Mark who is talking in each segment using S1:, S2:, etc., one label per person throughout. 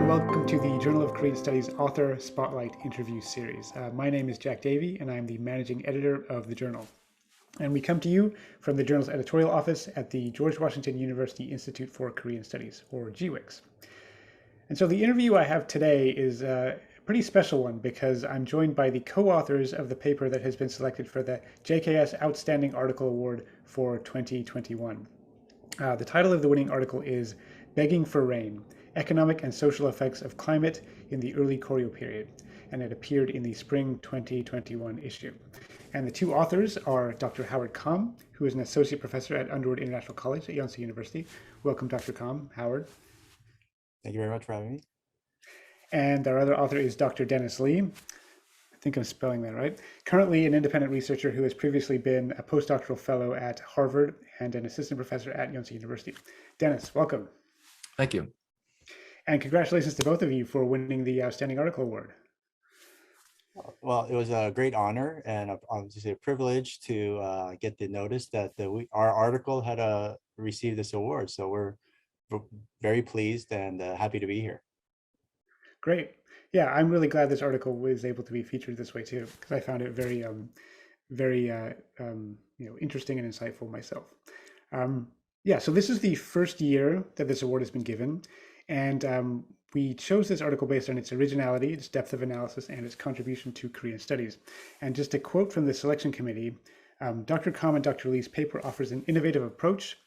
S1: welcome to the Journal of Korean Studies Author Spotlight Interview Series. My name is Jack Davey, and I'm the managing editor of the journal. And we come to you from the journal's editorial office at the George Washington University Institute for Korean Studies, or GWIX. And so the interview I have today is a pretty special one because I'm joined by the co-authors of the paper that has been selected for the JKS Outstanding Article Award for 2021. The title of the winning article is Begging for Rain: Economic and Social Effects of Climate in the Early Koryō Period, and it appeared in the spring 2021 issue. And the two authors are Dr. Howard Kahm, who is an associate professor at Underwood International College at Yonsei University. Welcome, Dr. Kahm. Howard.
S2: Thank you very much for having me.
S1: And our other author is Dr. Dennis Lee. I think I'm spelling that right. Currently an independent researcher who has previously been a postdoctoral fellow at Harvard and an assistant professor at Yonsei University. Dennis, welcome.
S3: Thank you.
S1: And congratulations to both of you for winning the Outstanding Article Award.
S2: Well, it was a great honor and obviously a privilege to get the notice that our article had received this award. So we're very pleased and happy to be here.
S1: Great. Yeah, I'm really glad this article was able to be featured this way too, because I found it very, interesting and insightful myself. So this is the first year that this award has been given, and we chose this article based on its originality, its depth of analysis, and its contribution to Korean studies. And just a quote from the selection committee, Dr. Kahm and Dr. Lee's paper offers an innovative approach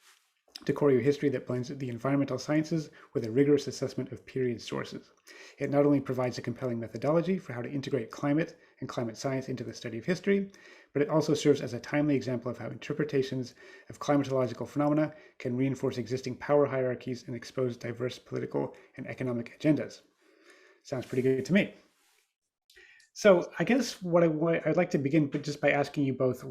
S1: to Koryō history that blends the environmental sciences with a rigorous assessment of period sources. It not only provides a compelling methodology for how to integrate climate and climate science into the study of history, but it also serves as a timely example of how interpretations of climatological phenomena can reinforce existing power hierarchies and expose diverse political and economic agendas. Sounds pretty good to me. So I guess I'd like to begin just by asking you both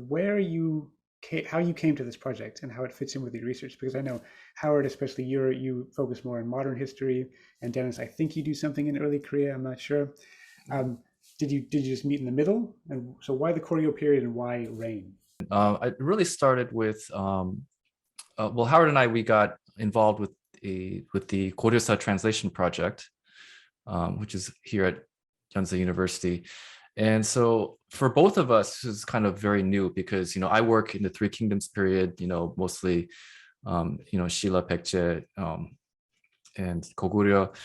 S1: how you came to this project and how it fits in with your research, because I know Howard, especially you focus more on modern history, and Dennis, I think you do something in early Korea. I'm not sure. Did you just meet in the middle? And so why the Koryō period and why rain?
S3: I really started with Howard and I, we got involved with the Koryō translation project, which is here at Yonsei University. And so for both of us, this is kind of very new because, I work in the Three Kingdoms period, mostly, Shilla, Baekje, and Koguryeo.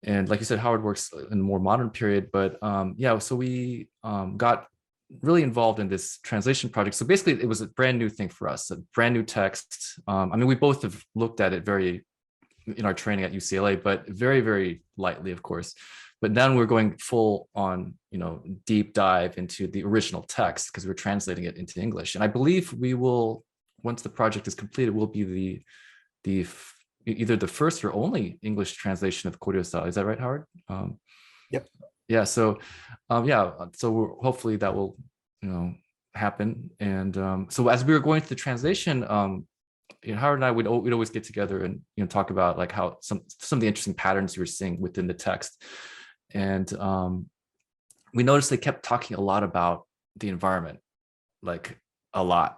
S3: And like you said, Howard works in the more modern period, but so we got really involved in this translation project. So basically it was a brand new thing for us, a brand new text. We both have looked at it in our training at UCLA, but very, very lightly, of course. But then we're going full on, deep dive into the original text because we're translating it into English. And I believe we will, once the project is completed, will be either the first or only English translation of Koryō. Is that right, Howard?
S2: Yep.
S3: Yeah. So, so hopefully that will, happen. And so as we were going through the translation, Howard and I we'd always get together and talk about like how some of the interesting patterns you were seeing within the text. And we noticed they kept talking a lot about the environment, like a lot.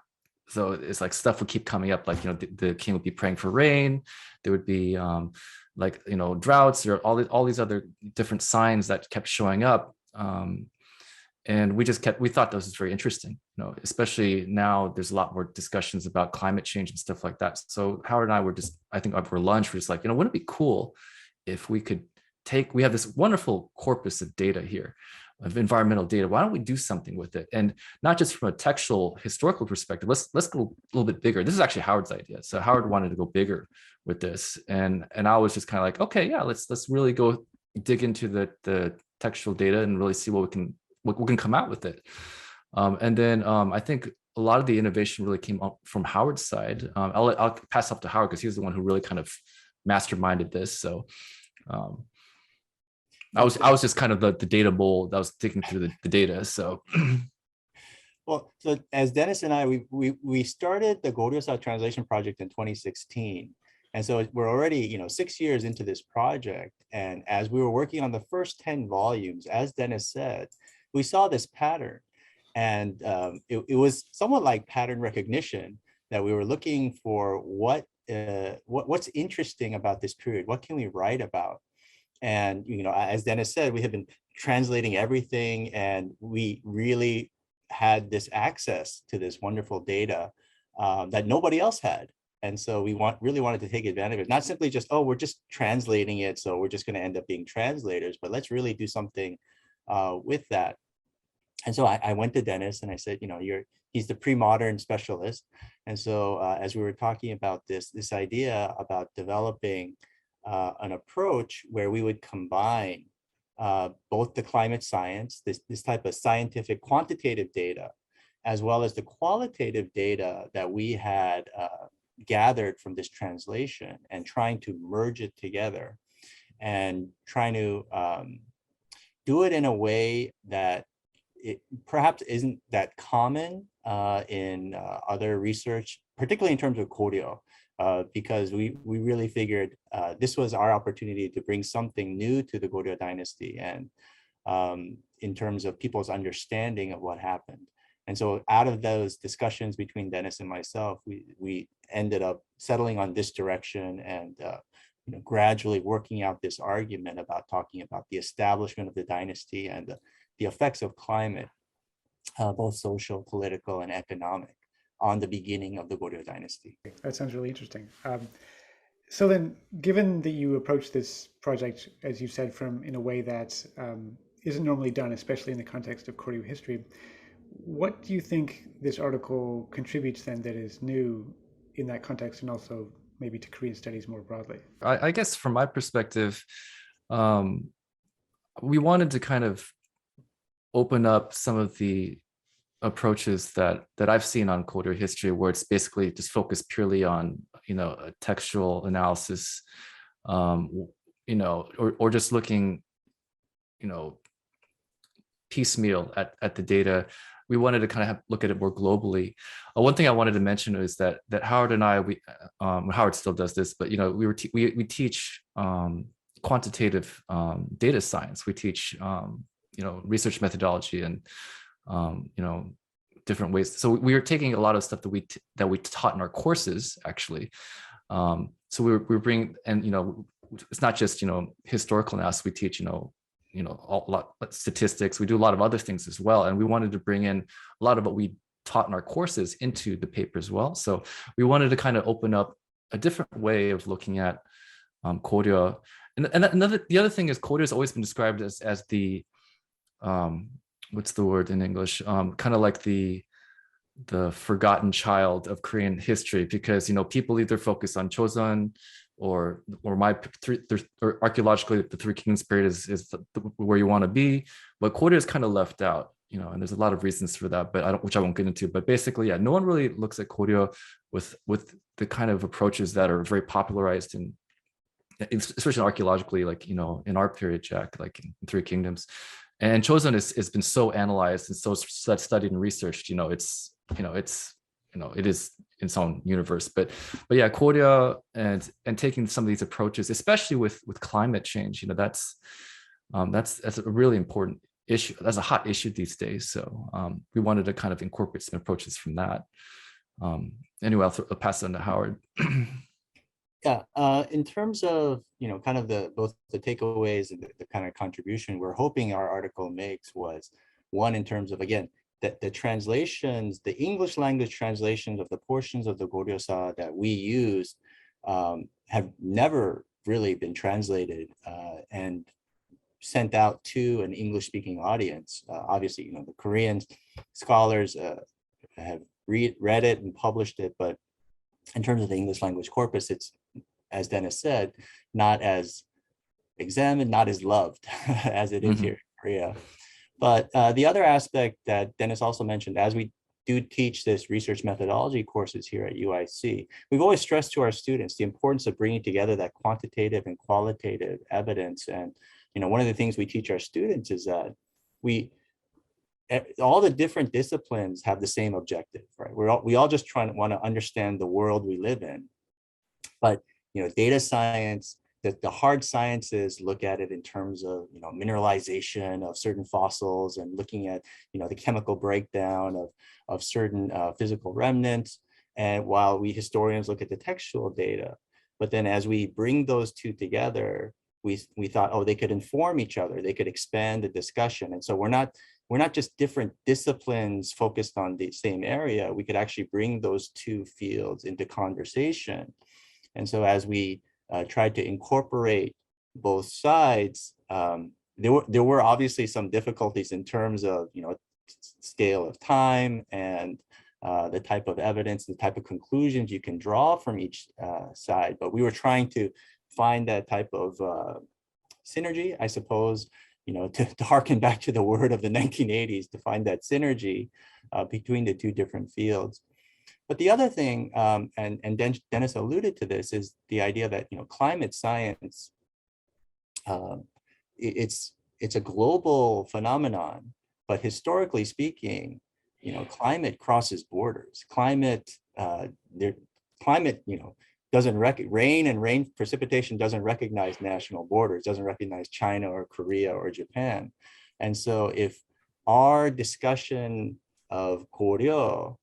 S3: So it's like stuff would keep coming up, like, the king would be praying for rain. There would be droughts or all these other different signs that kept showing up. And we thought this was very interesting, especially now there's a lot more discussions about climate change and stuff like that. So Howard and I were I think over lunch, we're just like, wouldn't it be cool if we could we have this wonderful corpus of data here, of environmental data. Why don't we do something with it? And not just from a textual historical perspective, let's go a little bit bigger. This is actually Howard's idea. So Howard wanted to go bigger with this. And I was just kind of like, okay, yeah, let's really go dig into the textual data and really see what we can come out with it. And then I think a lot of the innovation really came up from Howard's side. I'll pass off to Howard because he was the one who really kind of masterminded this. So I was just kind of the data mole that was digging through the data. So
S2: well, so as Dennis and I, we started the Koryō translation project in 2016. And so we're already, 6 years into this project. And as we were working on the first 10 volumes, as Dennis said, we saw this pattern. And it was somewhat like pattern recognition that we were looking for what's interesting about this period. What can we write about? And, as Dennis said, we have been translating everything, and we really had this access to this wonderful data that nobody else had. And so we really wanted to take advantage of it, not simply just, oh, we're just translating it, so we're just going to end up being translators, but let's really do something with that. And so I went to Dennis and I said, he's the pre-modern specialist. And so as we were talking about this idea about developing an approach where we would combine both the climate science, this type of scientific quantitative data, as well as the qualitative data that we had gathered from this translation, and trying to merge it together and trying to do it in a way that it perhaps isn't that common in other research, particularly in terms of Koryō, because we really figured this was our opportunity to bring something new to the Koryō dynasty, and in terms of people's understanding of what happened. And so out of those discussions between Dennis and myself, we ended up settling on this direction, and gradually working out this argument about talking about the establishment of the dynasty and the effects of climate, both social, political, and economic, on the beginning of the Koryō dynasty.
S1: That sounds really interesting. So then, given that you approach this project, as you said, in a way that isn't normally done, especially in the context of Koryō history, what do you think this article contributes then that is new in that context, and also maybe to Korean studies more broadly?
S3: I guess from my perspective, we wanted to kind of open up some of the approaches that I've seen on Koryō history, where it's basically just focused purely on a textual analysis, or just looking piecemeal at the data. We wanted to kind of look at it more globally. One thing I wanted to mention is that Howard and I, Howard still does this, but we teach quantitative data science. We teach research methodology and different ways. So we were taking a lot of stuff that we taught in our courses, actually. So we bring, and it's not just historical analysis. We teach a lot of statistics. We do a lot of other things as well, and we wanted to bring in a lot of what we taught in our courses into the paper as well. So we wanted to kind of open up a different way of looking at Koryō. And the other thing is, Koryō has always been described as the what's the word in English? Kind of like the forgotten child of Korean history, because people either focus on Joseon or archaeologically the Three Kingdoms period is where you want to be, but Koryō is kind of left out, and there's a lot of reasons for that, but which I won't get into. But basically, no one really looks at Koryō with the kind of approaches that are very popularized in especially archaeologically, like in our period, Jack, like in Three Kingdoms. And Joseon has been so analyzed and so studied and researched. It is its own universe. But yeah, Koryō and taking some of these approaches, especially with climate change, that's a really important issue. That's a hot issue these days. So we wanted to kind of incorporate some approaches from that. Anyway, I'll pass it on to Howard.
S2: Yeah, in terms of kind of both the takeaways and the kind of contribution we're hoping our article makes was, one, in terms of, again, that the translations, the English language translations of the portions of the Goryeo that we use have never really been translated and sent out to an English-speaking audience. Obviously, the Korean scholars have read it and published it, but in terms of the English language corpus, it's, as Dennis said, not as examined, not as loved as it is here in Korea. But the other aspect that Dennis also mentioned, as we do teach this research methodology courses here at UIC, we've always stressed to our students the importance of bringing together that quantitative and qualitative evidence. And one of the things we teach our students is that all the different disciplines have the same objective, right? We all just want to understand the world we live in. But data science, the hard sciences look at it in terms of mineralization of certain fossils and looking at the chemical breakdown of certain physical remnants. And while we historians look at the textual data, but then as we bring those two together, we thought, oh, they could inform each other, they could expand the discussion. And so we're not just different disciplines focused on the same area. We could actually bring those two fields into conversation. And so as we tried to incorporate both sides, there were obviously some difficulties in terms of, scale of time and the type of evidence, the type of conclusions you can draw from each side. But we were trying to find that type of synergy, I suppose, to harken back to the word of the 1980s, to find that synergy between the two different fields. But the other thing, and Dennis alluded to this, is the idea that climate science, it's a global phenomenon, but historically speaking, climate crosses borders. Climate, doesn't rain precipitation doesn't recognize national borders, doesn't recognize China or Korea or Japan. And so if our discussion of Koryō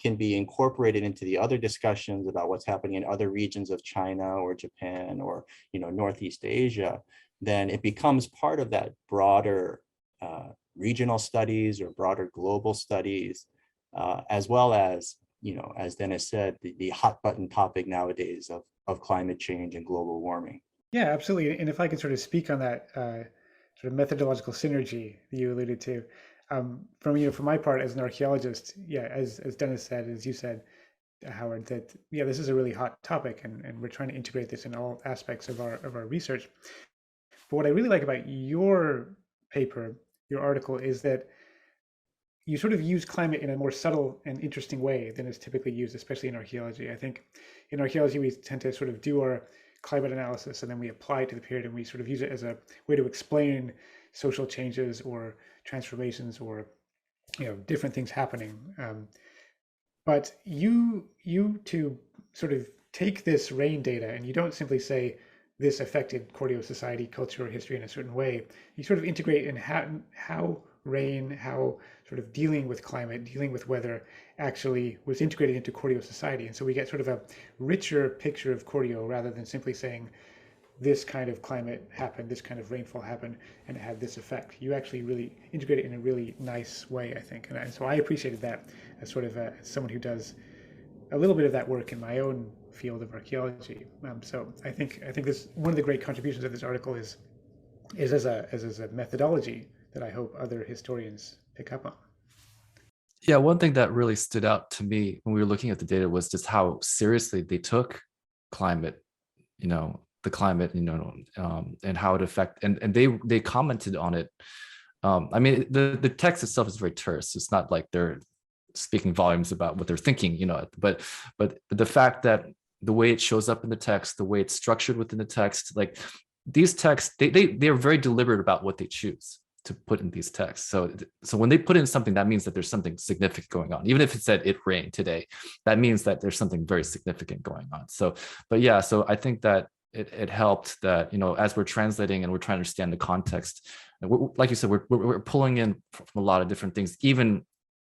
S2: can be incorporated into the other discussions about what's happening in other regions of China or Japan or Northeast Asia, then it becomes part of that broader regional studies or broader global studies, as well as Dennis said, the hot button topic nowadays of climate change and global warming.
S1: Yeah, absolutely. And if I could sort of speak on that sort of methodological synergy that you alluded to, from my part as an archaeologist, yeah, as Dennis said, as you said, Howard, that this is a really hot topic, and we're trying to integrate this in all aspects of our research. But what I really like about your paper, your article, is that you sort of use climate in a more subtle and interesting way than is typically used, especially in archaeology. I think in archaeology, we tend to sort of do our climate analysis and then we apply it to the period, and we sort of use it as a way to explain social changes or transformations or different things happening. But you to sort of take this rain data, and you don't simply say this affected Koryō society, culture, or history in a certain way. You sort of integrate in how rain, how sort of dealing with climate, dealing with weather actually was integrated into Koryō society. And so we get sort of a richer picture of Koryō rather than simply saying this kind of climate happened, this kind of rainfall happened, and it had this effect. You actually really integrate it in a really nice way, I think. And so I appreciated that as sort of someone who does a little bit of that work in my own field of archaeology. So I think this one of the great contributions of this article is as a methodology that I hope other historians pick up on.
S3: Yeah, one thing that really stood out to me when we were looking at the data was just how seriously they took climate, the climate, and how it affected, and they commented on it. I mean, the text itself is very terse. It's not like they're speaking volumes about what they're thinking, but the fact that the way it shows up in the text, the way it's structured within the text, like these texts, they're very deliberate about what they choose to put in these texts. So when they put in something, that means that there's something significant going on. Even if it said it rained today, that means that there's something very significant going on. So I think that it helped that, as we're translating and we're trying to understand the context, and like you said, we're pulling in from a lot of different things. Even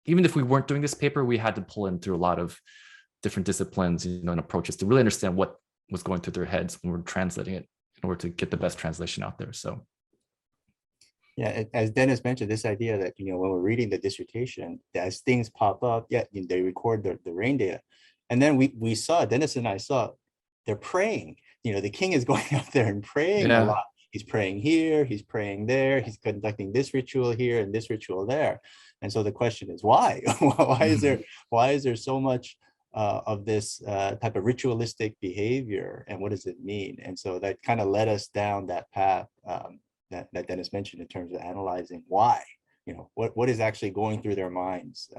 S3: if we weren't doing this paper, we had to pull in through a lot of different disciplines, and approaches to really understand what was going through their heads when we're translating it in order to get the best translation out there. So.
S2: Yeah, as Dennis mentioned, this idea that, when we're reading the dissertation, as things pop up, they record the rain data. And then we saw, Dennis and I saw, they're praying. The king is going up there and praying a lot. He's praying here, he's praying there, he's conducting this ritual here and this ritual there. And so the question is, why? Why is there so much of this type of ritualistic behavior, and what does it mean? And so that kind of led us down that path that Dennis mentioned in terms of analyzing why, what is actually going through their minds,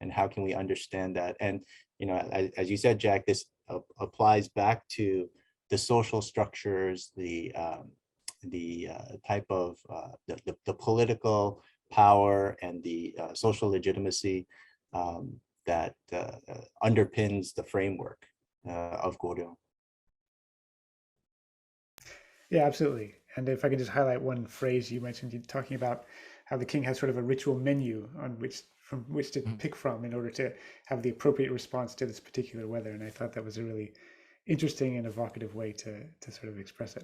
S2: and how can we understand that? And, as you said, Jack, this applies back to the social structures, the type of the political power and the social legitimacy that underpins the framework of Koryō.
S1: Yeah, absolutely. And if I could just highlight one phrase you mentioned, you talking about how the king has sort of a ritual menu from which to pick from in order to have the appropriate response to this particular weather. And I thought that was a really interesting and evocative way to sort of express it.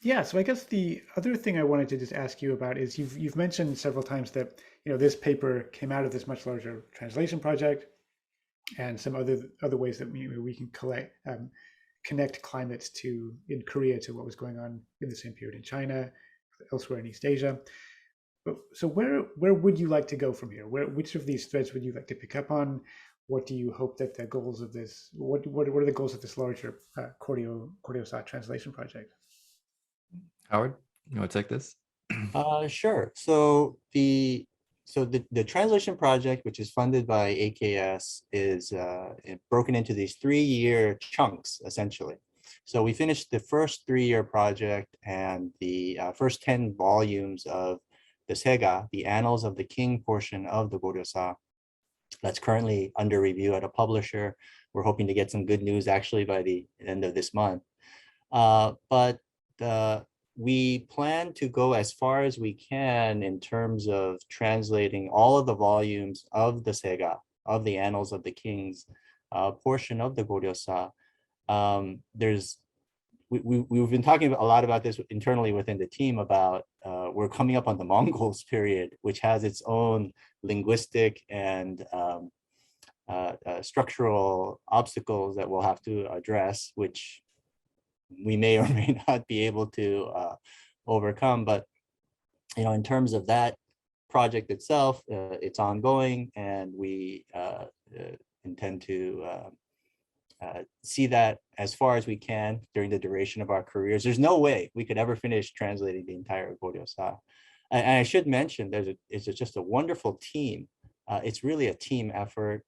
S1: Yeah, so I guess the other thing I wanted to just ask you about is you've mentioned several times that this paper came out of this much larger translation project, and some other ways that we can connect climates to in Korea to what was going on in the same period in China, elsewhere in East Asia. But so where would you like to go from here? Which of these threads would you like to pick up on? What do you hope that the goals of this? What are the goals of this larger Koryosat translation project?
S3: Howard, you want to take this?
S2: Sure. So the translation project, which is funded by AKS, is broken into these 3-year chunks, essentially. So we finished the first 3-year project and the first 10 volumes of the Sega, the Annals of the King portion of the Goryeo. That's currently under review at a publisher. We're hoping to get some good news actually by the end of this month. But we plan to go as far as we can in terms of translating all of the volumes of the Sega, of the Annals of the Kings portion of the Goryeo. We've been talking a lot about this internally within the team about we're coming up on the Mongols period, which has its own linguistic and structural obstacles that we'll have to address, which we may or may not be able to overcome. But in terms of that project itself, it's ongoing, and we intend to see that as far as we can during the duration of our careers. There's no way we could ever finish translating the entire Goryeo. And I should mention, it's just a wonderful team. It's really a team effort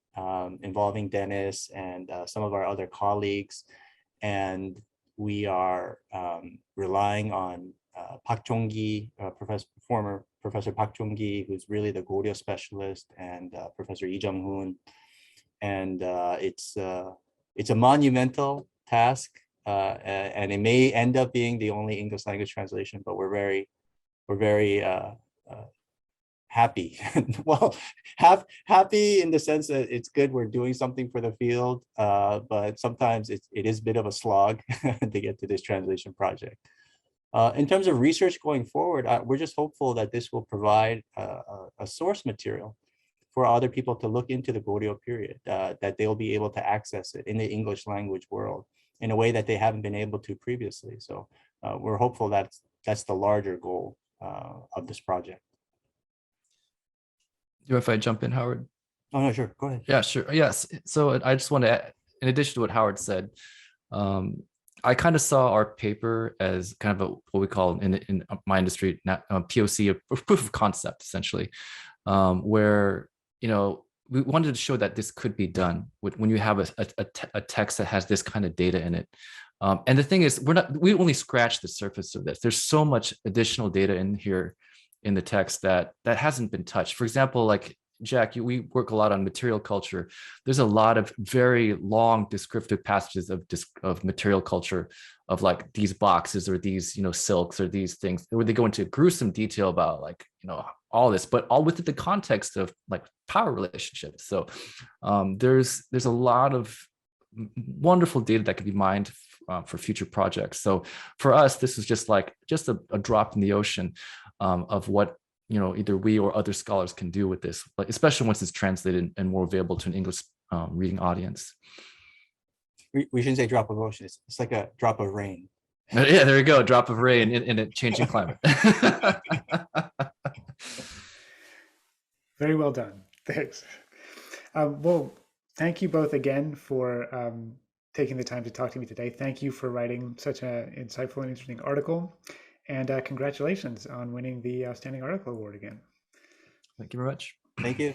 S2: involving Dennis and some of our other colleagues. And we are relying on Park Jong-gi, former Professor Park Jong-gi, who's really the Goryeo specialist, and Professor Lee Jung-hoon. And it's a monumental task, and it may end up being the only English language translation, but we're very happy. Well, happy in the sense that it's good we're doing something for the field, but sometimes it is a bit of a slog to get to this translation project. In terms of research going forward, we're just hopeful that this will provide a source material for other people to look into the Koryō period, that they'll be able to access it in the English language world in a way that they haven't been able to previously. So we're hopeful that that's the larger goal of this project.
S3: Do you mind if I jump in, Howard?
S2: Oh, no, sure. Go ahead.
S3: Yeah, sure. Yes. So I just want to, in addition to what Howard said, I kind of saw our paper as kind of what we call in my industry, POC, a proof of concept, essentially, where, we wanted to show that this could be done when you have a text that has this kind of data in it. And the thing is, we only scratched the surface of this. There's so much additional data in here in the text that hasn't been touched. For example, like Jack, we work a lot on material culture. There's a lot of very long descriptive passages of material culture, of like these boxes or these, silks or these things, where they go into gruesome detail about like, all this, but all within the context of like power relationships. So there's a lot of wonderful data that can be mined for future projects. So for us, this is just a drop in the ocean of what either we or other scholars can do with this, but especially once it's translated and more available to an English reading audience.
S2: We shouldn't say drop of ocean. It's like a drop of rain.
S3: Yeah, there you go. A drop of rain in a changing climate.
S1: Very well done. Thanks. Well, thank you both again for taking the time to talk to me today. Thank you for writing such an insightful and interesting article. And congratulations on winning the Outstanding Article Award again.
S3: Thank you very much.
S2: Thank you.